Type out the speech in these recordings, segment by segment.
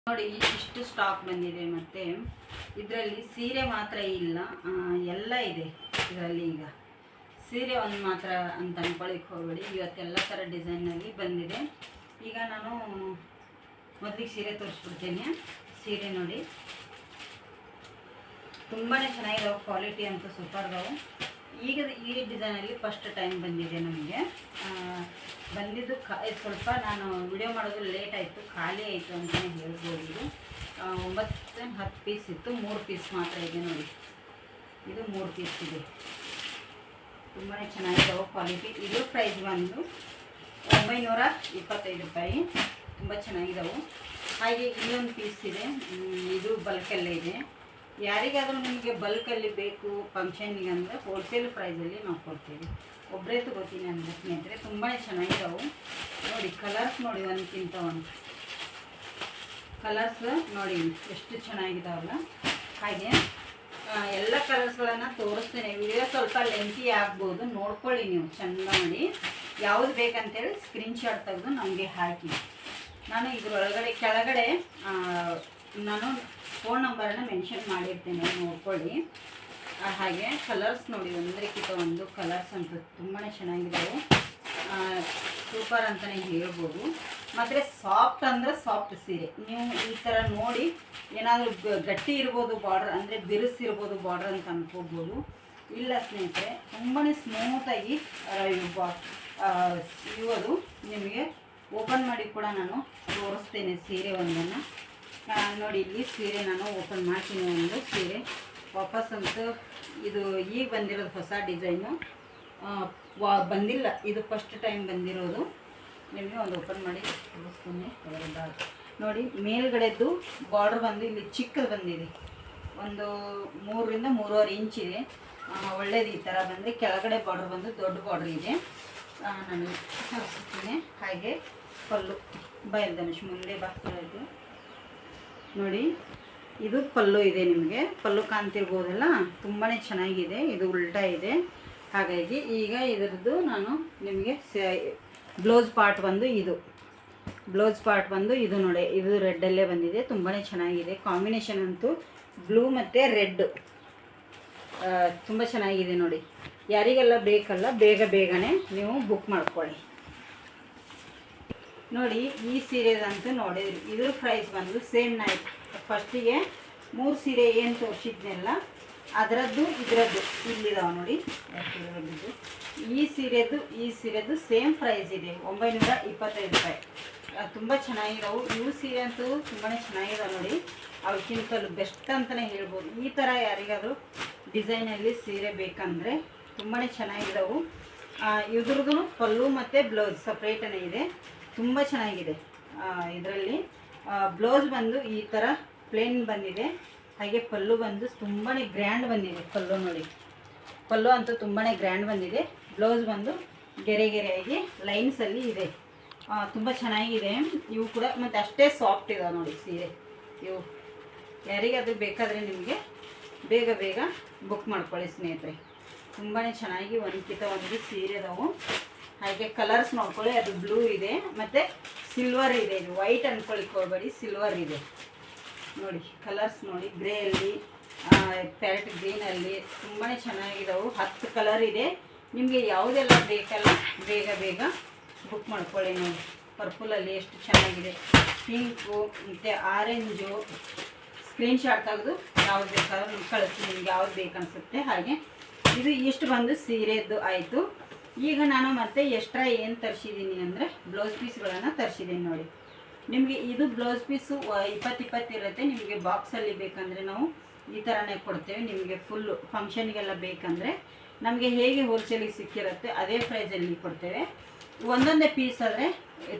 ನೋಡಿ ಇಷ್ಟು ಸ್ಟಾಕ್ ಬಂದಿದೆ. ಮತ್ತು ಇದರಲ್ಲಿ ಸೀರೆ ಮಾತ್ರ ಇಲ್ಲ, ಎಲ್ಲ ಇದೆ ಇದರಲ್ಲಿ. ಈಗ ಸೀರೆ ಒಂದು ಮಾತ್ರ ಅಂತ ಅನ್ಕೊಳ್ಳಿಕ್ಕೆ ಹೋಗಬೇಡಿ, ಇವತ್ತೆಲ್ಲ ಥರ ಡಿಸೈನಲ್ಲಿ ಬಂದಿದೆ. ಈಗ ನಾನು ಮೊದಲಿಗೆ ಸೀರೆ ತೋರಿಸ್ಬಿಡ್ತೇನೆ. ಸೀರೆ ನೋಡಿ ತುಂಬಾ ಚೆನ್ನಾಗಿದಾವೆ, ಕ್ವಾಲಿಟಿ ಅಂತೂ ಸೂಪರ್ ಇದಾವೆ. ಈಗ ಈ ಡಿಸೈನಲ್ಲಿ ಫಸ್ಟ್ ಟೈಮ್ ಬಂದಿದೆ ನಮಗೆ. ಬಂದಿದ್ದು ಸ್ವಲ್ಪ ನಾನು ವಿಡಿಯೋ ಮಾಡೋದು ಲೇಟ್ ಆಯಿತು, ಖಾಲಿ ಆಯಿತು ಅಂತಲೇ ಹೇಳ್ಬೋದು. ಇದು 9-10 ಪೀಸ್ ಇತ್ತು, 3 ಪೀಸ್ ಮಾತ್ರ ಇದೆ ನೋಡಿ. ಇದು 3 ಪೀಸ್ ಇದೆ, ತುಂಬಾ ಚೆನ್ನಾಗಿದ್ದಾವೆ ಕ್ವಾಲಿಟಿ. ಇದು ಪ್ರೈಸ್ ಬಂದು 925 ರೂಪಾಯಿ, ತುಂಬ ಚೆನ್ನಾಗಿದ್ದಾವೆ. ಹಾಗೆ ಇಲ್ಲೊಂದು ಪೀಸ್ ಇದೆ, ಇದು ಬಲ್ಕಲ್ಲೇ ಇದೆ. ಯಾರಿಗಾದರೂ ನಿಮಗೆ ಬಲ್ಕಲ್ಲಿ ಬೇಕು ಫಂಕ್ಷನ್ನಿಗೆ ಅಂದರೆ ಹೋಲ್ಸೇಲ್ ಪ್ರೈಸಲ್ಲಿ ನಾವು ಕೊಡ್ತೀವಿ. ಒಬ್ಬರೇ ತಗೋತೀನಿ ಅಂದರೆ ಸ್ನೇಹಿತರೆ, ತುಂಬಾ ಚೆನ್ನಾಗಿದ್ದಾವೆ ನೋಡಿ. ಕಲರ್ಸ್ ನೋಡಿ, ಒಂದಕ್ಕಿಂತ ಒಂದು ಕಲರ್ಸ್ ನೋಡಿ ಎಷ್ಟು ಚೆನ್ನಾಗಿದ್ದಾವಲ್ಲ. ಹಾಗೆ ಎಲ್ಲ ಕಲರ್ಸ್ಗಳನ್ನು ತೋರಿಸ್ತೇನೆ. ವಿಡಿಯೋ ಸ್ವಲ್ಪ ಲೆಂತಿ ಆಗ್ಬೋದು, ನೋಡ್ಕೊಳ್ಳಿ ನೀವು ಚೆಂದ ಮಾಡಿ. ಯಾವುದು ಬೇಕಂತೇಳಿ ಸ್ಕ್ರೀನ್ಶಾಟ್ ತೆಗೆದು ನಮಗೆ ಹಾಕಿ. ನಾನು ಇದರೊಳಗಡೆ ಕೆಳಗಡೆ ನಾನು ಫೋನ್ ನಂಬರನ್ನು ಮೆನ್ಷನ್ ಮಾಡಿರ್ತೇನೆ, ನೋಡ್ಕೊಳ್ಳಿ. ಹಾಗೆ ಕಲರ್ಸ್ ನೋಡಿ, ಒಂದಕ್ಕಿಂತ ಒಂದು ಕಲರ್ಸ್ ಅಂತೂ ತುಂಬಾ ಚೆನ್ನಾಗಿದ್ದಾವೆ, ಸೂಪರ್ ಅಂತಲೇ ಹೇಳ್ಬೋದು. ಮತ್ತು ಸಾಫ್ಟ್ ಅಂದರೆ ಸಾಫ್ಟ್ ಸೀರೆ. ನೀವು ಈ ಥರ ನೋಡಿ ಏನಾದರೂ ಗಟ್ಟಿ ಇರ್ಬೋದು ಬಾರ್ಡ್ರ್, ಅಂದರೆ ಬಿರುಸಿರ್ಬೋದು ಬಾರ್ಡ್ರ್ ಅಂತ ಅನ್ಕೋಬೋದು. ಇಲ್ಲ ಸ್ನೇಹಿತರೆ, ತುಂಬಾ ಸ್ಮೂತಾಗಿ ಇರೋದು. ನಿಮಗೆ ಓಪನ್ ಮಾಡಿ ಕೂಡ ನಾನು ತೋರಿಸ್ತೇನೆ ಸೀರೆ ಒಂದನ್ನು. ನೋಡಿ, ಇಲ್ಲಿ ಸೀರೆ ನಾನು ಓಪನ್ ಮಾಡ್ತೀನಿ. ಒಂದು ಸೀರೆ ವಾಪಸ್ ಅಂತೂ ಇದು ಈಗ ಬಂದಿರೋದು, ಹೊಸ ಡಿಸೈನು ಬಂದಿಲ್ಲ, ಇದು ಫಸ್ಟ್ ಟೈಮ್ ಬಂದಿರೋದು. ನಿಮಗೆ ಒಂದು ಓಪನ್ ಮಾಡಿ ತೋರಿಸ್ತೀನಿ. ನೋಡಿ, ಮೇಲ್ಗಡೆದ್ದು ಬಾರ್ಡ್ರ್ ಬಂದು ಇಲ್ಲಿ ಚಿಕ್ಕದು ಬಂದಿದೆ, ಒಂದು 3ರಿಂದ 3.5 ಇಂಚ್ ಇದೆ. ಒಳ್ಳೇದು ಈ ಥರ ಬಂದರೆ. ಕೆಳಗಡೆ ಬಾರ್ಡ್ರ್ ಬಂದು ದೊಡ್ಡ ಬಾರ್ಡ್ರ್ ಇದೆ, ನಾನು ತೋರಿಸ್ತೀನಿ. ಹಾಗೆ ಪಲ್ಲು ಬಯಲ್ಧನುಷ್ ಮುಂದೆ ಬಾಕಿರೋದು ನೋಡಿ, ಇದು ಪಲ್ಲು ಇದೆ. ನಿಮಗೆ ಪಲ್ಲು ಕಾಣ್ತಿರ್ಬೋದಲ್ಲ, ತುಂಬಾ ಚೆನ್ನಾಗಿದೆ. ಇದು ಉಲ್ಟಾ ಇದೆ. ಹಾಗಾಗಿ ಈಗ ಇದರದ್ದು ನಾನು ನಿಮಗೆ ಬ್ಲೌಸ್ ಪಾರ್ಟ್ ಬಂದು ಇದು ಬ್ಲೌಸ್ ಪಾರ್ಟ್ ಬಂದು ಇದು ನೋಡಿ, ಇದು ರೆಡ್ಡಲ್ಲೇ ಬಂದಿದೆ. ತುಂಬಾ ಚೆನ್ನಾಗಿದೆ ಕಾಂಬಿನೇಷನ್ ಅಂತೂ. ಬ್ಲೂ ಮತ್ತು ರೆಡ್ ತುಂಬ ಚೆನ್ನಾಗಿದೆ ನೋಡಿ. ಯಾರಿಗೆಲ್ಲ ಬೇಕಲ್ಲ, ಬೇಗನೆ ನೀವು ಬುಕ್ ಮಾಡ್ಕೊಳ್ಳಿ. ನೋಡಿ, ಈ ಸೀರೆದಂತೂ ನೋಡಿದ್ರಿ. ಇದ್ರ ಪ್ರೈಸ್ ಬಂದು ಸೇಮ್ ನೈಟ್ ಫಸ್ಟಿಗೆ 3 ಸೀರೆ ಏನು ತೋರಿಸಿದ್ನೆಲ್ಲ ಅದರದ್ದು ಇದರದ್ದು ಇಲ್ಲಿದಾವೆ ನೋಡಿ. ಈ ಸೀರೆದು ಸೇಮ್ ಪ್ರೈಸ್ ಇದೆ, 925 ರೂಪಾಯಿ. ತುಂಬ ಚೆನ್ನಾಗಿರೋವು ಇವು ಸೀರೆ ಅಂತೂ. ತುಂಬಾ ಚೆನ್ನಾಗಿದಾವೆ ನೋಡಿ, ಅವಕ್ಕಿಂತಲೂ ಬೆಸ್ಟ್ ಅಂತಲೇ ಹೇಳ್ಬೋದು. ಈ ಥರ ಯಾರಿಗಾದರೂ ಡಿಸೈನಲ್ಲಿ ಸೀರೆ ಬೇಕಂದರೆ ತುಂಬಾ ಚೆನ್ನಾಗಿದ್ದಾವೆ. ಇದ್ರದ್ದು ಪಲ್ಲು ಮತ್ತು ಬ್ಲೌಸ್ ಸಪ್ರೇಟನೇ ಇದೆ, ತುಂಬ ಚೆನ್ನಾಗಿದೆ. ಇದರಲ್ಲಿ ಬ್ಲೌಸ್ ಬಂದು ಈ ಥರ ಪ್ಲೇನ್ ಬಂದಿದೆ. ಹಾಗೆ ಪಲ್ಲು ಬಂದು ತುಂಬಾ ಗ್ರ್ಯಾಂಡ್ ಬಂದಿದೆ. ಪಲ್ಲು ನೋಡಿ, ಪಲ್ಲು ಅಂತೂ ತುಂಬಾ ಗ್ರ್ಯಾಂಡ್ ಬಂದಿದೆ. ಬ್ಲೌಸ್ ಬಂದು ಗೆರೆಯಾಗಿ ಲೈನ್ಸಲ್ಲಿ ಇದೆ, ತುಂಬ ಚೆನ್ನಾಗಿದೆ ಇವು ಕೂಡ. ಮತ್ತು ಅಷ್ಟೇ ಸಾಫ್ಟ್ ಇದಾವೆ ನೋಡಿ ಸೀರೆ ಇವು. ಯಾರಿಗಾದರೂ ಬೇಕಾದರೆ ನಿಮಗೆ ಬೇಗ ಬುಕ್ ಮಾಡ್ಕೊಳ್ಳಿ ಸ್ನೇಹಿತರೆ. ತುಂಬಾ ಚೆನ್ನಾಗಿ ಒಂದಕ್ಕಿಂತ ಒಂದು ಸೀರೆ ಅದಾವು. ಹಾಗೆ ಕಲರ್ಸ್ ನೋಡ್ಕೊಳ್ಳಿ, ಅದು ಬ್ಲೂ ಇದೆ ಮತ್ತು ಸಿಲ್ವರ್ ಇದೆ. ಇದು ವೈಟ್ ಅಂದ್ಕೊಳ್ಳಿಕ್ಕೆ ಹೋಗಬೇಡಿ, ಸಿಲ್ವರ್ ಇದೆ ನೋಡಿ. ಕಲರ್ಸ್ ನೋಡಿ, ಗ್ರೇಯಲ್ಲಿ, ಪ್ಯಾರೆಟ್ ಗ್ರೀನಲ್ಲಿ ತುಂಬಾ ಚೆನ್ನಾಗಿದ್ದಾವೆ. 10 ಕಲರ್ ಇದೆ. ನಿಮಗೆ ಯಾವುದೆಲ್ಲ ಬೇಕಲ್ಲ ಬೇಗ ಬುಕ್ ಮಾಡ್ಕೊಳ್ಳಿ ನೋಡಿ. ಪರ್ಪಲಲ್ಲಿ ಎಷ್ಟು ಚೆನ್ನಾಗಿದೆ, ಪಿಂಕು ಮತ್ತು ಆರೆಂಜು. ಸ್ಕ್ರೀನ್ಶಾಟ್ ತೆಗೆದು ಯಾವ್ದು ಬೇಕಾದ್ರೂ ಕಳಿಸಿ, ನಿಮ್ಗೆ ಯಾವ್ದು ಬೇಕನ್ಸುತ್ತೆ ಹಾಗೆ. ಇದು ಇಷ್ಟು ಬಂದು ಸೀರೆದ್ದು ಆಯಿತು. ಈಗ ನಾನು ಮತ್ತೆ ಎಕ್ಸ್ಟ್ರಾ ಏನು ತರಿಸಿದ್ದೀನಿ ಅಂದರೆ ಬ್ಲೌಸ್ ಪೀಸ್ಗಳನ್ನು ತರಿಸಿದ್ದೀನಿ ನೋಡಿ. ನಿಮಗೆ ಇದು ಬ್ಲೌಸ್ ಪೀಸು 20 ಇರುತ್ತೆ. ನಿಮಗೆ ಬಾಕ್ಸಲ್ಲಿ ಬೇಕಂದರೆ ನಾವು ಈ ಥರನೇ ಕೊಡ್ತೇವೆ. ನಿಮಗೆ ಫುಲ್ಲು ಫಂಕ್ಷನ್ಗೆಲ್ಲ ಬೇಕಂದರೆ ನಮಗೆ ಹೇಗೆ ಹೋಲ್ಸೇಲಿಗೆ ಸಿಕ್ಕಿರುತ್ತೆ ಅದೇ ಪ್ರೈಸಲ್ಲಿ ಕೊಡ್ತೇವೆ. ಒಂದೊಂದೇ ಪೀಸ್ ಆದರೆ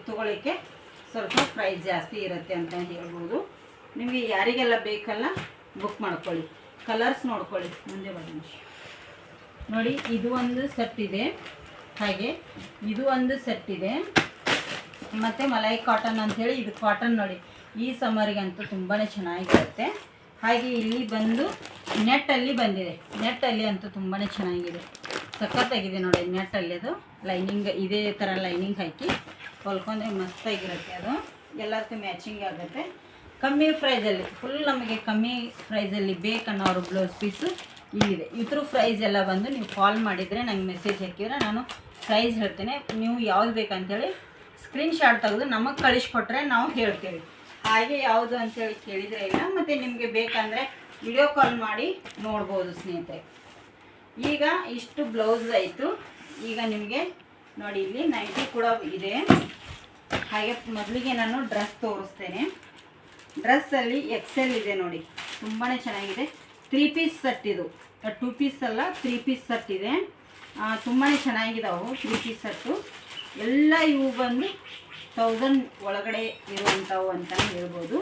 ತೊಗೊಳ್ಳಿಕ್ಕೆ ಸ್ವಲ್ಪ ಪ್ರೈಸ್ ಜಾಸ್ತಿ ಇರುತ್ತೆ ಅಂತ ಹೇಳ್ಬೋದು. ನಿಮಗೆ ಯಾರಿಗೆಲ್ಲ ಬೇಕಲ್ಲ ಬುಕ್ ಮಾಡ್ಕೊಳ್ಳಿ. ಕಲರ್ಸ್ ನೋಡ್ಕೊಳ್ಳಿ. ಮುಂದೆ ಬನ್ನಿ ನೋಡಿ, ಇದು ಒಂದು ಸೆಟ್ ಇದೆ. ಹಾಗೆ ಇದು ಒಂದು ಸೆಟ್ ಇದೆ. ಮತ್ತು ಮಲೈ ಕಾಟನ್ ಅಂಥೇಳಿ ಇದು ಕಾಟನ್ ನೋಡಿ, ಈ ಸಮ್ಮರಿಗಂತೂ ತುಂಬಾ ಚೆನ್ನಾಗಿರುತ್ತೆ. ಹಾಗೆ ಇಲ್ಲಿ ಬಂದು ನೆಟ್ಟಲ್ಲಿ ಬಂದಿದೆ. ನೆಟ್ಟಲ್ಲಿ ಅಂತೂ ತುಂಬಾ ಚೆನ್ನಾಗಿದೆ, ಸಖತ್ತಾಗಿದೆ ನೋಡಿ. ನೆಟ್ಟಲ್ಲಿ ಅದು ಲೈನಿಂಗ್ ಇದೇ ಥರ ಲೈನಿಂಗ್ ಹಾಕಿ ಹೊಲ್ಕೊಂಡ್ರೆ ಮಸ್ತಾಗಿರುತ್ತೆ. ಅದು ಎಲ್ಲದಕ್ಕೂ ಮ್ಯಾಚಿಂಗ್ ಆಗುತ್ತೆ. ಕಮ್ಮಿ ಪ್ರೈಸಲ್ಲಿ ಫುಲ್ ನಮಗೆ ಕಮ್ಮಿ ಪ್ರೈಸಲ್ಲಿ ಬೇಕನ್ನೋರು ಬ್ಲೌಸ್ ಪೀಸು ಇಲ್ಲಿದೆ. ಇದ್ರ ಪ್ರೈಸ್ ಎಲ್ಲ ಬಂದು ನೀವು ಕಾಲ್ ಮಾಡಿದರೆ ನಂಗೆ ಮೆಸೇಜ್ ಹಾಕಿದ್ರೆ ನಾನು ಪ್ರೈಸ್ ಹೇಳ್ತೇನೆ. ನೀವು ಯಾವ್ದು ಬೇಕಂತೇಳಿ ಸ್ಕ್ರೀನ್ಶಾಟ್ ತೆಗೆದು ನಮಗೆ ಕಳಿಸ್ಕೊಟ್ರೆ ನಾವು ಹೇಳ್ತೇವೆ. ಹಾಗೆ ಯಾವುದು ಅಂತೇಳಿ ಕೇಳಿದರೆ ಇಲ್ಲ. ಮತ್ತು ನಿಮಗೆ ಬೇಕಂದರೆ ವಿಡಿಯೋ ಕಾಲ್ ಮಾಡಿ ನೋಡ್ಬೋದು ಸ್ನೇಹಿತರೆ. ಈಗ ಇಷ್ಟು ಬ್ಲೌಸ್ ಆಯಿತು. ಈಗ ನಿಮಗೆ ನೋಡಿ ಇಲ್ಲಿ ನೈಟಿ ಕೂಡ ಇದೆ. ಹಾಗೆ ಮೊದಲಿಗೆ ನಾನು ಡ್ರೆಸ್ ತೋರಿಸ್ತೇನೆ. ಡ್ರೆಸ್ಸಲ್ಲಿ ಎಕ್ಸೆಲ್ ಇದೆ ನೋಡಿ, ತುಂಬಾ ಚೆನ್ನಾಗಿದೆ. 3 ಪೀಸ್ ಸೆಟ್ ಇದು, 2 ಪೀಸ್ ಅಲ್ಲ 3 ಪೀಸ್ ಸೆಟ್ ಇದೆ. ತುಂಬಾ ಚೆನ್ನಾಗಿದ್ದಾವೆ 3 ಪೀಸ್ ಸೆಟ್ಟು ಎಲ್ಲ. ಇವು ಬಂದು 1000 ಒಳಗಡೆ ಇರುವಂಥವು ಅಂತಲೇ ಹೇಳ್ಬೋದು.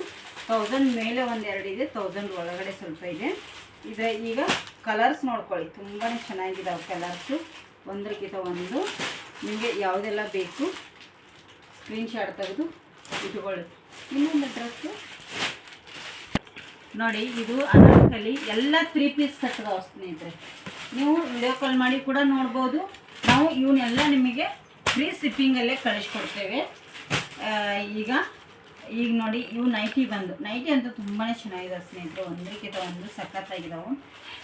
1000 ಮೇಲೆ ಒಂದೆರಡು ಇದೆ, 1000 ಒಳಗಡೆ ಸ್ವಲ್ಪ ಇದೆ. ಇದರ ಈಗ ಕಲರ್ಸ್ ನೋಡ್ಕೊಳ್ಳಿ, ತುಂಬಾ ಚೆನ್ನಾಗಿದ್ದಾವೆ ಕಲರ್ಸು, ಒಂದಕ್ಕಿಂತ ಒಂದು. ನಿಮಗೆ ಯಾವುದೆಲ್ಲ ಬೇಕು ಸ್ಕ್ರೀನ್ಶಾಟ್ ತೆಗೆದು ಇಟ್ಕೊಳ್ಳಿ. ಇನ್ನೊಂದು ಡ್ರೆಸ್ಸು ನೋಡಿ, ಇದು ಅನಾರ್ಕಲಿ ಎಲ್ಲ 3 ಪೀಸ್ ಸೆಟ್ ಅದಾವೆ ಸ್ನೇಹಿತರೆ. ನೀವು ವಿಡಿಯೋ ಕಾಲ್ ಮಾಡಿ ಕೂಡ ನೋಡ್ಬೋದು. ನಾವು ಇವನ್ನೆಲ್ಲ ನಿಮಗೆ ಫ್ರೀ ಶಿಪ್ಪಿಂಗಲ್ಲೇ ಕಳಿಸ್ಕೊಡ್ತೇವೆ. ಈಗ ನೋಡಿ, ಇವು ನೈಟಿ ಬಂದು ನೈಟಿ ಅಂತೂ ತುಂಬಾ ಚೆನ್ನಾಗಿದೆ ಸ್ನೇಹಿತರೆ. ಒಂದಕ್ಕಿಂತ ಒಂದು ಸಖತ್ತಾಗಿದ್ದಾವೆ.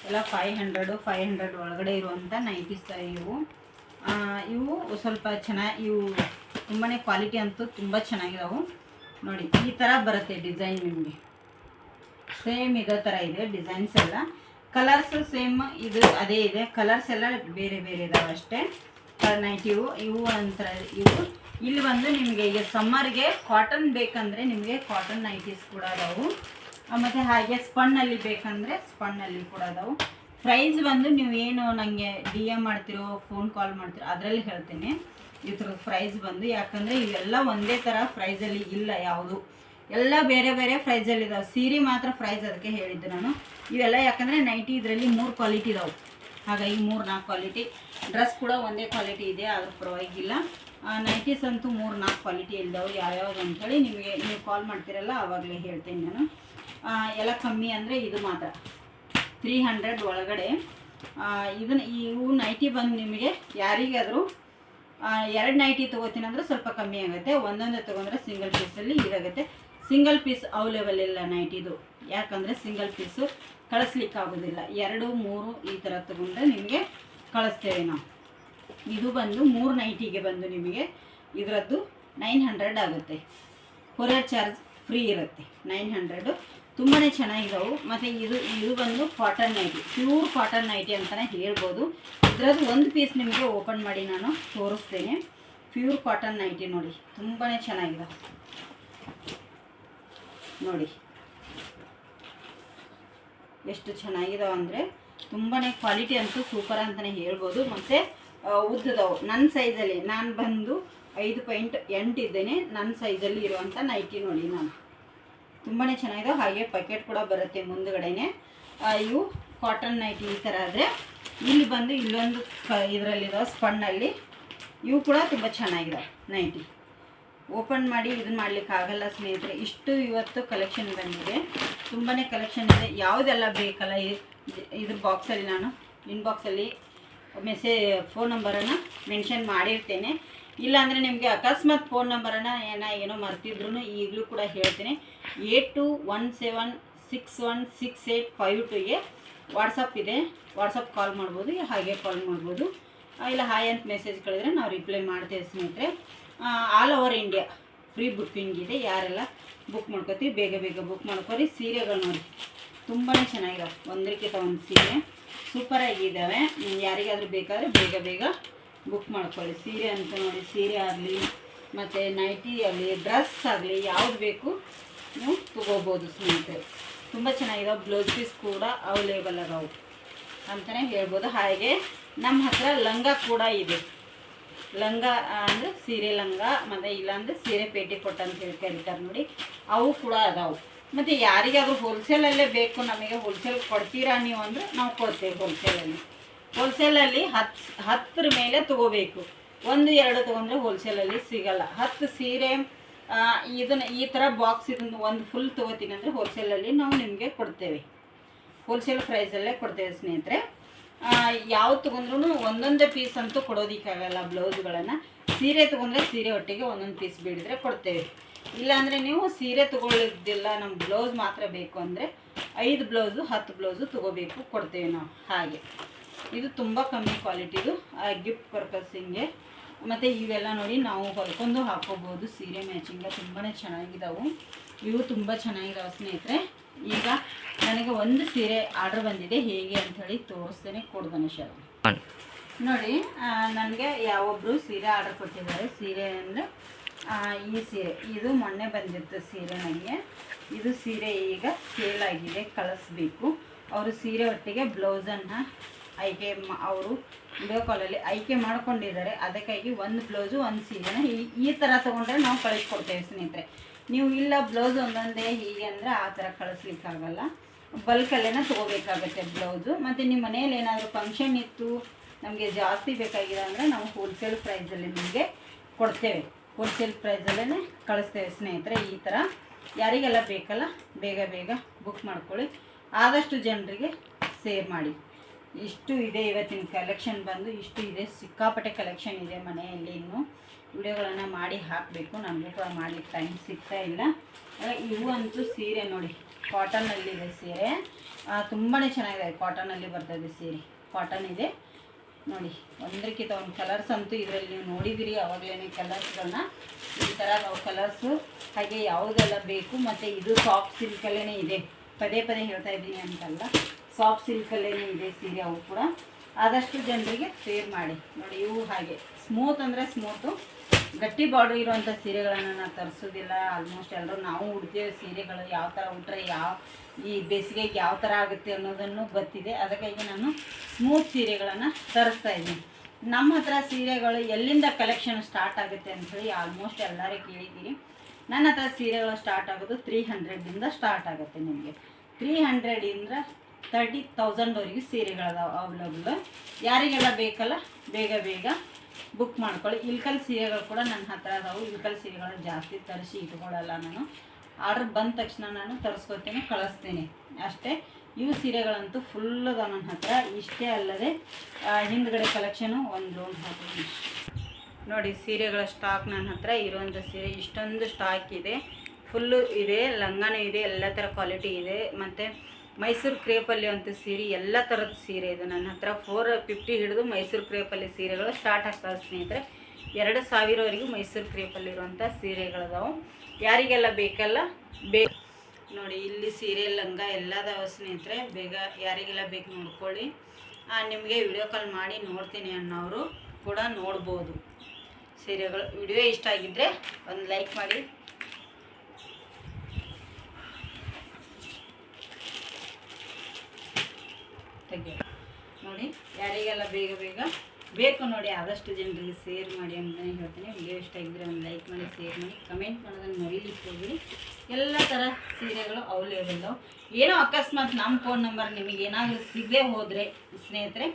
ಎಲ್ಲ 500 ಒಳಗಡೆ ಇರುವಂಥ ನೈಟೀಸ್ ಇವು ಸ್ವಲ್ಪ ಚೆನ್ನಾಗಿ, ಇವು ತುಂಬಾ ಕ್ವಾಲಿಟಿ ಅಂತೂ ತುಂಬ ಚೆನ್ನಾಗಿದ್ದಾವೆ. ನೋಡಿ ಈ ಥರ ಬರುತ್ತೆ ಡಿಸೈನ್. ನಿಮಗೆ ಸೇಮ್ ಇದೇ ಥರ ಇದೆ ಡಿಸೈನ್ಸ್ ಎಲ್ಲ. ಕಲರ್ಸ್ ಸೇಮ್ ಇದು ಅದೇ ಇದೆ. ಕಲರ್ಸ್ ಎಲ್ಲ ಬೇರೆ ಬೇರೆ ಇದಾವೆ ಅಷ್ಟೇ. ನೈಟಿವು ಇವು ಒಂಥರ ಇವು. ಇಲ್ಲಿ ಬಂದು ನಿಮಗೆ ಈಗ ಸಮ್ಮರ್ಗೆ ಕಾಟನ್ ಬೇಕಂದರೆ ನಿಮಗೆ ಕಾಟನ್ ನೈಟೀಸ್ ಕೂಡ ಅದಾವು. ಮತ್ತು ಹಾಗೆ ಸ್ಪನ್ನಲ್ಲಿ ಬೇಕಂದರೆ ಸ್ಪನ್ನಲ್ಲಿ ಕೂಡ ಅದಾವು. ಪ್ರೈಸ್ ಬಂದು ನೀವು ಏನು ನನಗೆ DM ಮಾಡ್ತಿರೋ ಫೋನ್ ಕಾಲ್ ಮಾಡ್ತಿರೋ ಅದರಲ್ಲಿ ಹೇಳ್ತೇನೆ ಇದ್ರ ಪ್ರೈಸ್ ಬಂದು. ಯಾಕಂದರೆ ಇವೆಲ್ಲ ಒಂದೇ ಥರ ಪ್ರೈಸಲ್ಲಿ ಇಲ್ಲ, ಯಾವುದು ಎಲ್ಲ ಬೇರೆ ಬೇರೆ ಪ್ರೈಸಲ್ಲಿದ್ದಾವೆ. ಸೀರೆ ಮಾತ್ರ ಪ್ರೈಸ್ ಅದಕ್ಕೆ ಹೇಳಿದ್ದು ನಾನು. ಇವೆಲ್ಲ ಯಾಕಂದರೆ ನೈಟಿ ಇದರಲ್ಲಿ 3 ಕ್ವಾಲಿಟಿ ಇದಾವೆ. ಹಾಗಾಗಿ 3-4 ಕ್ವಾಲಿಟಿ. ಡ್ರೆಸ್ ಕೂಡ ಒಂದೇ ಕ್ವಾಲಿಟಿ ಇದೆ, ಆದರೂ ಪರವಾಗಿಲ್ಲ. ನೈಟೀಸ್ ಅಂತೂ 3-4 ಕ್ವಾಲಿಟಿ ಇದ್ದಾವೆ. ಯಾವ್ಯಾವುದು ಅಂಥೇಳಿ ನಿಮಗೆ ನೀವು ಕಾಲ್ ಮಾಡ್ತೀರಲ್ಲ ಆವಾಗಲೇ ಹೇಳ್ತೇನೆ ನಾನು. ಎಲ್ಲ ಕಮ್ಮಿ ಅಂದರೆ ಇದು ಮಾತ್ರ 300 ಒಳಗಡೆ. ಇವು ನೈಟಿ ಬಂದು ನಿಮಗೆ ಯಾರಿಗಾದರೂ 2 ನೈಟಿ ತೊಗೋತೀನಿ ಅಂದರೆ ಸ್ವಲ್ಪ ಕಮ್ಮಿ ಆಗುತ್ತೆ. ಒಂದೊಂದೇ ತೊಗೊಂಡ್ರೆ ಸಿಂಗಲ್ ಪೀಸಲ್ಲಿ ಇದಾಗುತ್ತೆ. ಸಿಂಗಲ್ ಪೀಸ್ ಅವೈಲೇಬಲ್ ಇಲ್ಲ ನೈಟಿದು, ಯಾಕಂದರೆ ಸಿಂಗಲ್ ಪೀಸು ಕಳಿಸ್ಲಿಕ್ಕೆ ಆಗೋದಿಲ್ಲ. 2-3 ಈ ಥರ ತೊಗೊಂಡ್ರೆ ನಿಮಗೆ ಕಳಿಸ್ತೇವೆ ನಾವು. ಇದು ಬಂದು 3 ನೈಟಿಗೆ ಬಂದು ನಿಮಗೆ ಇದರದ್ದು 900 ಆಗುತ್ತೆ. ಕೊರಿಯರ್ ಚಾರ್ಜ್ ಫ್ರೀ ಇರುತ್ತೆ. 900 ತುಂಬಾ ಚೆನ್ನಾಗಿದ್ದಾವೆ. ಮತ್ತು ಇದು ಬಂದು cotton nightie, pure cotton nightie ಅಂತಲೇ ಹೇಳ್ಬೋದು. ಇದರದ್ದು ಒಂದು ಪೀಸ್ ನಿಮಗೆ ಓಪನ್ ಮಾಡಿ ನಾನು ತೋರಿಸ್ತೇನೆ. ಪ್ಯೂರ್ ಕಾಟನ್ ನೈಟಿ ನೋಡಿ, ತುಂಬಾ ಚೆನ್ನಾಗಿದೆ ನೋಡಿ, ಎಷ್ಟು ಚೆನ್ನಾಗಿದಾವೆ ಅಂದರೆ ತುಂಬಾ ಕ್ವಾಲಿಟಿ ಅಂತೂ ಸೂಪರ್ ಅಂತಲೇ ಹೇಳ್ಬೋದು. ಮತ್ತು ಉದ್ದದವು ನನ್ನ ಸೈಜಲ್ಲಿ, ನಾನು ಬಂದು 5.8 ಇದ್ದೇನೆ. ನನ್ನ ಸೈಜಲ್ಲಿ ಇರುವಂಥ ನೈಟಿ ನೋಡಿ ನಾನು, ತುಂಬಾ ಚೆನ್ನಾಗಿದೆ. ಹಾಗೆ ಪ್ಯಾಕೆಟ್ ಕೂಡ ಬರುತ್ತೆ ಮುಂದುಗಡೆನೆ. ಇವು ಕಾಟನ್ ನೈಟಿ ಈ ಥರ ಆದರೆ. ಇಲ್ಲಿ ಬಂದು ಇಲ್ಲೊಂದು ಇದರಲ್ಲಿದ್ದಾವೆ ಸ್ಪನ್ನಲ್ಲಿ, ಇವು ಕೂಡ ತುಂಬ ಚೆನ್ನಾಗಿದ್ದಾವೆ ನೈಟಿ. ಓಪನ್ ಮಾಡಿ ಇದನ್ನು ಮಾಡಲಿಕ್ಕೆ ಆಗಲ್ಲ ಸ್ನೇಹಿತರೆ, ಇಷ್ಟು ಇವತ್ತು ಕಲೆಕ್ಷನ್ ಬಂದಿದೆ. ತುಂಬಾ ಕಲೆಕ್ಷನ್ ಇದೆ. ಯಾವುದೆಲ್ಲ ಬೇಕಲ್ಲ ಇದ್ರ ಬಾಕ್ಸಲ್ಲಿ ನಾನು ಇನ್ಬಾಕ್ಸಲ್ಲಿ ಫೋನ್ ನಂಬರನ್ನು ಮೆನ್ಷನ್ ಮಾಡಿರ್ತೇನೆ. ಇಲ್ಲಾಂದರೆ ನಿಮಗೆ ಅಕಸ್ಮಾತ್ ಫೋನ್ ನಂಬರನ್ನು ಏನೋ ಮರ್ತಿದ್ರು ಈಗಲೂ ಕೂಡ ಹೇಳ್ತೇನೆ. 8217616852ಗೆ ವಾಟ್ಸಪ್ ಇದೆ. ವಾಟ್ಸಪ್ ಕಾಲ್ ಮಾಡ್ಬೋದು, ಹಾಗೆ ಕಾಲ್ ಮಾಡ್ಬೋದು. ಇಲ್ಲ ಹಾಯ್ ಅಂತ ಮೆಸೇಜ್ ಕಳಿದ್ರೆ ನಾವು ರಿಪ್ಲೈ ಮಾಡ್ತೇವೆ ಸ್ನೇಹಿತರೆ. All over India free booking ಇದೆ. ಯಾರೆಲ್ಲ ಬುಕ್ ಮಾಡ್ಕೋತೀವಿ ಬೇಗ ಬೇಗ ಬುಕ್ ಮಾಡ್ಕೊರಿ. ಸೀರೆಗಳು ನೋಡಿ ತುಂಬಾ ಚೆನ್ನಾಗಿದ್ದಾವೆ, ಒಂದಕ್ಕಿಂತ ಒಂದು ಸೀರೆ ಸೂಪರಾಗಿದ್ದಾವೆ. ಯಾರಿಗಾದರೂ ಬೇಕಾದರೆ ಬೇಗ ಬೇಗ ಬುಕ್ ಮಾಡ್ಕೊಳ್ಳಿ. ಸೀರೆ ಅಂತ ನೋಡಿ, ಸೀರೆ ಆಗಲಿ ಮತ್ತು ನೈಟಿ ಆಗಲಿ ಡ್ರೆಸ್ ಆಗಲಿ ಯಾವ್ದು ಬೇಕು ನೀವು ತೊಗೋಬೋದು ಸ್ನೇಹಿತರೆ. ತುಂಬ ಚೆನ್ನಾಗಿದ್ದಾವೆ. ಬ್ಲೌಸ್ ಪೀಸ್ ಕೂಡ ಅವೈಲೇಬಲ್ ಅದಾವೆ ಅಂತಲೇ ಹೇಳ್ಬೋದು. ಹಾಗೆ ನಮ್ಮ ಹತ್ರ ಲಂಗ ಕೂಡ ಇದೆ. ಲಂಗ ಅಂದರೆ ಸೀರೆ ಲಂಗ, ಮತ್ತು ಇಲ್ಲಾಂದರೆ ಸೀರೆ ಪೇಟಿಕೋಟ್ ಅಂತ ಹೇಳಿ ಕರೀತಾರೆ ನೋಡಿ, ಅವು ಕೂಡ ಅದಾವೆ. ಮತ್ತು ಯಾರಿಗಾದರೂ ಹೋಲ್ಸೇಲಲ್ಲೇ ಬೇಕು, ನಮಗೆ ಹೋಲ್ಸೇಲ್ ಕೊಡ್ತೀರಾ ನೀವು ಅಂದರೆ ನಾವು ಕೊಡ್ತೇವೆ ಹೋಲ್ಸೇಲಲ್ಲಿ. ಹೋಲ್ಸೇಲಲ್ಲಿ 10 ಮೇಲೆ ತೊಗೋಬೇಕು. 1-2 ತೊಗೊಂಡ್ರೆ ಹೋಲ್ಸೇಲಲ್ಲಿ ಸಿಗಲ್ಲ. 10 ಸೀರೆ ಇದನ್ನು ಈ ಥರ ಬಾಕ್ಸ್ ಇದನ್ನು ಒಂದು ಫುಲ್ ತೊಗೋತೀನಿ ಅಂದರೆ ಹೋಲ್ಸೇಲಲ್ಲಿ ನಾವು ನಿಮಗೆ ಕೊಡ್ತೇವೆ. ಹೋಲ್ಸೇಲ್ ಪ್ರೈಸಲ್ಲೇ ಕೊಡ್ತೇವೆ ಸ್ನೇಹಿತರೆ. ಯಾವ್ದು ತೊಗೊಂಡ್ರೂ ಒಂದೊಂದೇ ಪೀಸ್ ಅಂತೂ ಕೊಡೋದಕ್ಕಾಗಲ್ಲ ಬ್ಲೌಸ್ಗಳನ್ನು. ಸೀರೆ ತೊಗೊಂಡ್ರೆ ಸೀರೆ ಒಟ್ಟಿಗೆ ಒಂದೊಂದು ಪೀಸ್ ಬೇಡಿದರೆ ಕೊಡ್ತೇವೆ. ಇಲ್ಲಾಂದರೆ ನೀವು ಸೀರೆ ತೊಗೊಳ್ಳೋದಿಲ್ಲ, ನಮ್ಗೆ ಬ್ಲೌಸ್ ಮಾತ್ರ ಬೇಕು ಅಂದರೆ 5 ಬ್ಲೌಸು 10 ಬ್ಲೌಸು ತೊಗೋಬೇಕು, ಕೊಡ್ತೇವೆ ನಾವು. ಹಾಗೆ ಇದು ತುಂಬ ಕಮ್ಮಿ ಕ್ವಾಲಿಟಿದು ಗಿಫ್ಟ್ ಪರ್ಪಸ್ಸಿಂಗೆ. ಮತ್ತು ಇವೆಲ್ಲ ನೋಡಿ ನಾವು ಹೊಲ್ಕೊಂಡು ಹಾಕೋಬೋದು, ಸೀರೆ ಮ್ಯಾಚಿಂಗ ತುಂಬಾ ಚೆನ್ನಾಗಿದ್ದಾವೆ. ಇವು ತುಂಬ ಚೆನ್ನಾಗಿದ್ದಾವೆ ಸ್ನೇಹಿತರೆ. ಈಗ ನನಗೆ ಒಂದು ಸೀರೆ ಆರ್ಡ್ರ್ ಬಂದಿದೆ, ಹೇಗೆ ಅಂಥೇಳಿ ತೋರಿಸ್ತೇನೆ. ಕೊಡ್ದಾನೆ ಶರ್ ನೋಡಿ. ನನಗೆ ಯಾವೊಬ್ಬರು ಸೀರೆ ಆರ್ಡ್ರ್ ಕೊಟ್ಟಿದ್ದಾರೆ. ಸೀರೆ ಅಂದರೆ ಈ ಸೀರೆ, ಇದು ಮೊನ್ನೆ ಬಂದಿತ್ತು ಸೀರೆ ನನಗೆ. ಇದು ಸೀರೆ ಈಗ ಸೇಲ್ ಆಗಿದೆ, ಕಳಿಸ್ಬೇಕು. ಅವರು ಸೀರೆ ಒಟ್ಟಿಗೆ ಬ್ಲೌಸನ್ನು ಅವರು ವಿಡಿಯೋ ಕಾಲಲ್ಲಿ ಆಯ್ಕೆ ಮಾಡ್ಕೊಂಡಿದ್ದಾರೆ. ಅದಕ್ಕಾಗಿ ಒಂದು ಬ್ಲೌಸು ಒಂದು ಸೀರೆನ ಈ ಥರ ತೊಗೊಂಡ್ರೆ ನಾವು ಕಳಿಸ್ಕೊಡ್ತೇವೆ ಸ್ನೇಹಿತರೆ. ನೀವು ಇಲ್ಲ ಬ್ಲೌಸ್ ಒಂದೊಂದೇ ಹೀಗೆ ಅಂದರೆ ಆ ಥರ ಕಳಿಸ್ಲಿಕ್ಕಾಗಲ್ಲ, ಬಲ್ಕಲ್ಲೇನ ತೊಗೋಬೇಕಾಗತ್ತೆ ಬ್ಲೌಸು. ಮತ್ತು ನಿಮ್ಮ ಮನೇಲಿ ಏನಾದರೂ ಫಂಕ್ಷನ್ ಇತ್ತು, ನಮಗೆ ಜಾಸ್ತಿ ಬೇಕಾಗಿದೆ ಅಂದರೆ ನಾವು ಹೋಲ್ಸೇಲ್ ಪ್ರೈಸಲ್ಲಿ ನಿಮಗೆ ಕೊಡ್ತೇವೆ, ಹೋಲ್ಸೇಲ್ ಪ್ರೈಸಲ್ಲೇ ಕಳಿಸ್ತೇವೆ ಸ್ನೇಹಿತರೆ. ಈ ಥರ ಯಾರಿಗೆಲ್ಲ ಬೇಕಲ್ಲ ಬೇಗ ಬೇಗ ಬುಕ್ ಮಾಡ್ಕೊಳ್ಳಿ, ಆದಷ್ಟು ಜನರಿಗೆ ಶೇರ್ ಮಾಡಿ. ಇಷ್ಟು ಇದೆ ಇವತ್ತಿನ ಕಲೆಕ್ಷನ್ ಬಂದು ಇಷ್ಟು ಇದೆ. ಸಿಕ್ಕಾಪಟ್ಟೆ ಕಲೆಕ್ಷನ್ ಇದೆ ಮನೆಯಲ್ಲಿ. ಇನ್ನು ವಿಡಿಯೋಗಳನ್ನು ಮಾಡಿ ಹಾಕಬೇಕು, ನನಗೂ ಕೂಡ ಮಾಡಲಿಕ್ಕೆ ಟೈಮ್ ಸಿಗ್ತಾ ಇಲ್ಲ. ಇವು ಅಂತೂ ಸೀರೆ ನೋಡಿ, ಕಾಟನ್ನಲ್ಲಿದೆ ಸೀರೆ, ತುಂಬಾ ಚೆನ್ನಾಗಿದೆ. ಕಾಟನಲ್ಲಿ ಬರ್ತದೆ ಸೀರೆ, ಕಾಟನ್ ಇದೆ ನೋಡಿ. ಒಂದಕ್ಕಿಂತ ಒಂದು ಕಲರ್ಸ್ ಅಂತೂ ಇದರಲ್ಲಿ ನೀವು ನೋಡಿದಿರಿ ಆವಾಗಲೇ ಕಲರ್ಸ್ಗಳನ್ನ. ಈ ಥರ ನಾವು ಕಲರ್ಸು ಹಾಗೆ ಯಾವುದೆಲ್ಲ ಬೇಕು. ಮತ್ತು ಇದು ಸಾಫ್ಟ್ ಸಿಲ್ಕಲ್ಲೇ ಇದೆ, ಪದೇ ಪದೇ ಹೇಳ್ತಾ ಇದ್ದೀನಿ ಅಂತಲ್ಲ, ಸಾಫ್ಟ್ ಸಿಲ್ಕಲ್ಲೇ ಇದೆ ಸೀರೆ. ಅವು ಕೂಡ ಆದಷ್ಟು ಜನರಿಗೆ ಶೇರ್ ಮಾಡಿ ನೋಡಿ. ಇವು ಹಾಗೆ ಸ್ಮೂತ್ ಅಂದರೆ ಸ್ಮೂತು, ಗಟ್ಟಿ ಬಾರ್ಡ್ರ್ ಇರುವಂಥ ಸೀರೆಗಳನ್ನು ನಾನು ತರಿಸೋದಿಲ್ಲ. ಆಲ್ಮೋಸ್ಟ್ ಎಲ್ಲರೂ ನಾವು ಉಡ್ತೇವೆ ಸೀರೆಗಳು, ಯಾವ ಥರ ಉಟ್ರೆ ಈ ಬೇಸಿಗೆಗೆ ಯಾವ ಥರ ಆಗುತ್ತೆ ಅನ್ನೋದನ್ನು ಗೊತ್ತಿದೆ. ಅದಕ್ಕಾಗಿ ನಾನು ಸ್ಮೂತ್ ಸೀರೆಗಳನ್ನು ತರಿಸ್ತಾ ಇದ್ದೀನಿ. ನಮ್ಮ ಹತ್ರ ಸೀರೆಗಳು ಎಲ್ಲಿಂದ ಕಲೆಕ್ಷನ್ ಸ್ಟಾರ್ಟ್ ಆಗುತ್ತೆ ಅಂಥೇಳಿ ಆಲ್ಮೋಸ್ಟ್ ಎಲ್ಲರೂ ಕೇಳಿದ್ದೀರಿ. ನನ್ನ ಹತ್ರ ಸೀರೆಗಳು ಸ್ಟಾರ್ಟ್ ಆಗೋದು 300ದಿಂದ ಸ್ಟಾರ್ಟ್ ಆಗುತ್ತೆ. ನಿಮಗೆ 300ರಿಂದ 30,000ವರೆಗೂ ಸೀರೆಗಳದಾವೆ ಅವೈಲಬಲ್. ಯಾರಿಗೆಲ್ಲ ಬೇಕಲ್ಲ ಬೇಗ ಬೇಗ ಬುಕ್ ಮಾಡ್ಕೊಳ್ಳಿ. ಇಲ್ಕಲ್ ಸೀರೆಗಳು ಕೂಡ ನನ್ನ ಹತ್ರ ಅದಾವೆ. ಇಲ್ಕಲ್ ಸೀರೆಗಳನ್ನ ಜಾಸ್ತಿ ತರಿಸಿ ಇಟ್ಕೊಳ್ಳಲ್ಲ ನಾನು, ಆರ್ಡ್ರ್ ಬಂದ ತಕ್ಷಣ ನಾನು ತರಿಸ್ಕೊತೀನಿ, ಕಳಿಸ್ತೀನಿ ಅಷ್ಟೇ. ಇವು ಸೀರೆಗಳಂತೂ ಫುಲ್ ಅದಾವೆ ನನ್ನ ಹತ್ರ. ಇಷ್ಟೇ ಅಲ್ಲದೆ ಹಿಂದ್ಗಡೆ ಕಲೆಕ್ಷನು ಒಂದು ಲೋನ್ ಹಾಕಿ ನೋಡಿ. ಸೀರೆಗಳ ಸ್ಟಾಕ್ ನನ್ನ ಹತ್ರ ಇರುವಂಥ ಸೀರೆ ಇಷ್ಟೊಂದು ಸ್ಟಾಕ್ ಇದೆ, ಫುಲ್ಲು ಇದೆ, ಲಂಗಾನೂ ಇದೆ, ಎಲ್ಲ ಥರ ಕ್ವಾಲಿಟಿ ಇದೆ. ಮತ್ತು ಮೈಸೂರು ಕ್ರೇಪಲ್ಲಿ ಅಂತ ಸೀರೆ, ಎಲ್ಲ ಥರದ ಸೀರೆ ಇದೆ ನನ್ನ ಹತ್ರ. 450 ಹಿಡಿದು ಮೈಸೂರು ಕ್ರೇಪಲ್ಲಿ ಸೀರೆಗಳು ಸ್ಟಾರ್ಟ್ ಆಗ್ತವೆ ಸ್ನೇಹಿತರೆ. 2,000ವರೆಗೂ ಮೈಸೂರು ಕ್ರೇಪಲ್ಲಿರುವಂಥ ಸೀರೆಗಳದಾವೆ. ಯಾರಿಗೆಲ್ಲ ಬೇಕಲ್ಲ ನೋಡಿ. ಇಲ್ಲಿ ಸೀರೆ ಲಂಗ ಎಲ್ಲದಾವೆ ಸ್ನೇಹಿತರೆ. ಬೇಗ ಯಾರಿಗೆಲ್ಲ ಬೇಕು ನೋಡ್ಕೊಳ್ಳಿ. ನಿಮಗೆ ವಿಡಿಯೋ ಕಾಲ್ ಮಾಡಿ ನೋಡ್ತೀನಿ ಅನ್ನೋರು ಕೂಡ ನೋಡ್ಬೋದು ಸೀರೆಗಳು. ವಿಡಿಯೋ ಇಷ್ಟ ಆಗಿದ್ದರೆ ಒಂದು ಲೈಕ್ ಮಾಡಿ. ನೋಡಿ, ಯಾರಿಗೆಲ್ಲ ಬೇಗ ಬೇಗ ಬೇಕು ನೋಡಿ, ಆದಷ್ಟು ಜನರಿಗೆ ಶೇರ್ ಮಾಡಿ ಅಂತಲೇ ಹೇಳ್ತೀನಿ. ವಿಡಿಯೋ ಇಷ್ಟ ಆಗಿದ್ದರೆ ಒಂದು ಲೈಕ್ ಮಾಡಿ, ಶೇರ್ ಮಾಡಿ, ಕಮೆಂಟ್ ಮಾಡೋದನ್ನು ಮರೀಲಿಕ್ಕೆ ಹೋಗಿ. ಎಲ್ಲ ಥರ ಸೀರೆಗಳು ಅವೈಲೇಬಲ್ಲು. ಏನೋ ಅಕಸ್ಮಾತ್ ನಮ್ಮ ಫೋನ್ ನಂಬರ್ ನಿಮಗೆ ಏನಾದರೂ ಸಿಗದೆ ಹೋದರೆ ಸ್ನೇಹಿತರೆ,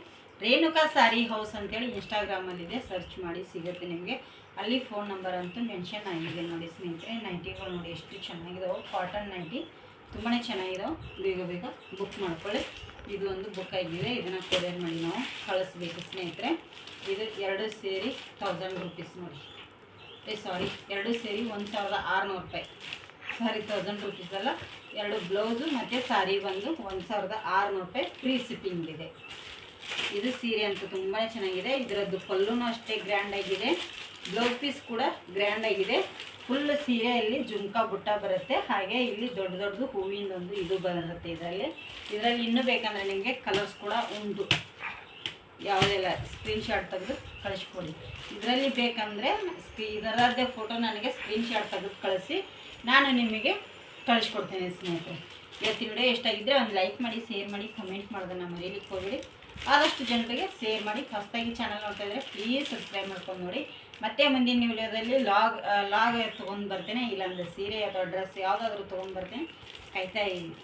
ರೇಣುಕಾ ಸ್ಯಾರಿ ಹೌಸ್ ಅಂತೇಳಿ ಇನ್ಸ್ಟಾಗ್ರಾಮಲ್ಲಿದೆ, ಸರ್ಚ್ ಮಾಡಿ ಸಿಗುತ್ತೆ ನಿಮಗೆ. ಅಲ್ಲಿ ಫೋನ್ ನಂಬರ್ ಅಂತೂ ಮೆನ್ಷನ್ ಆಗಿದೆ ನೋಡಿ ಸ್ನೇಹಿತರೆ. ನೈಟಿಗಳು ನೋಡಿ ಎಷ್ಟು ಚೆನ್ನಾಗಿದಾವೆ, ಕಾಟನ್ ನೈಟಿ ತುಂಬಾ ಚೆನ್ನಾಗಿದಾವೆ. ಬೇಗ ಬೇಗ ಬುಕ್ ಮಾಡ್ಕೊಳ್ಳಿ. ಇದು ಒಂದು ಬುಕ್ ಆಗಿದೆ, ಇದನ್ನು ಕೊರಿಯರ್ ಮಾಡಿ ನಾವು ಕಳಿಸ್ಬೇಕು ಸ್ನೇಹಿತರೆ. ಇದು 2 ಸೇರಿ 1000 ರೂಪೀಸ್ ನೋಡಿ. ಸಾರಿ, 2 ಸೇರಿ 1,600 ರೂಪಾಯಿ. ಸಾರಿ, 1000 ರೂಪೀಸ್ ಅಲ್ಲ, 2 ಬ್ಲೌಸು ಮತ್ತು ಸಾರಿ ಬಂದು 1,600 ರೂಪಾಯಿ ಫ್ರೀ ಶಿಪ್ಪಿಂಗ್ ಇದೆ. ಇದು ಸೀರೆ ಅಂತೂ ತುಂಬಾ ಚೆನ್ನಾಗಿದೆ. ಇದರದ್ದು ಪಲ್ಲುನೂ ಅಷ್ಟೇ ಗ್ರ್ಯಾಂಡ್ ಆಗಿದೆ, ಬ್ಲೌಸ್ ಪೀಸ್ ಕೂಡ ಗ್ರ್ಯಾಂಡ್ ಆಗಿದೆ. ಫುಲ್ ಸೀರೆಯಲ್ಲಿ ಜುಮ್ಕಾ ಬುಟ್ಟ ಬರುತ್ತೆ, ಹಾಗೆ ಇಲ್ಲಿ ದೊಡ್ಡ ದೊಡ್ಡದು ಹೂವಿಂದೊಂದು ಇದು ಬರುತ್ತೆ. ಇದರಲ್ಲಿ ಇನ್ನೂ ಬೇಕಂದರೆ ನಿಮಗೆ ಕಲರ್ಸ್ ಕೂಡ ಉಂಟು. ಯಾವುದೆಲ್ಲ ಸ್ಕ್ರೀನ್ಶಾಟ್ ತೆಗೆದು ಕಳಿಸ್ಕೊಡಿ. ಇದರಲ್ಲಿ ಬೇಕಂದರೆ ಇದರದ್ದೇ ಫೋಟೋ ನನಗೆ ಸ್ಕ್ರೀನ್ಶಾಟ್ ತೆಗೆದು ಕಳಿಸಿ, ನಾನು ನಿಮಗೆ ಕಳಿಸ್ಕೊಡ್ತೇನೆ ಸ್ನೇಹಿತರೆ. ಇವತ್ತಿನ ವಿಡಿಯೋ ಎಷ್ಟಾಗಿದ್ದರೆ ಒಂದು ಲೈಕ್ ಮಾಡಿ, ಶೇರ್ ಮಾಡಿ, ಕಮೆಂಟ್ ಮಾಡೋದನ್ನು ಮರೀಲಿಕ್ಕೆ ಹೋಗಿರಿ. ಆದಷ್ಟು ಜನರಿಗೆ ಶೇರ್ ಮಾಡಿ. ಹೊಸದಾಗಿ ಚಾನಲ್ ನೋಡ್ತಾ ಇದ್ದರೆ ಪ್ಲೀಸ್ ಸಬ್ಸ್ಕ್ರೈಬ್ ಮಾಡ್ಕೊಂಡು ನೋಡಿ. ಮತ್ತೆ ಮುಂದಿನ ವಿಡಿಯೋದಲ್ಲಿ ಲಾಗ್ ತೊಗೊಂಡು ಬರ್ತೇನೆ, ಇಲ್ಲಾಂದರೆ ಸೀರೆ ಅಥವಾ ಡ್ರೆಸ್ ಯಾವುದಾದ್ರೂ ತೊಗೊಂಡು ಬರ್ತೇನೆ. ಕಾಯ್ತಾ ಇದ್ದೀನಿ.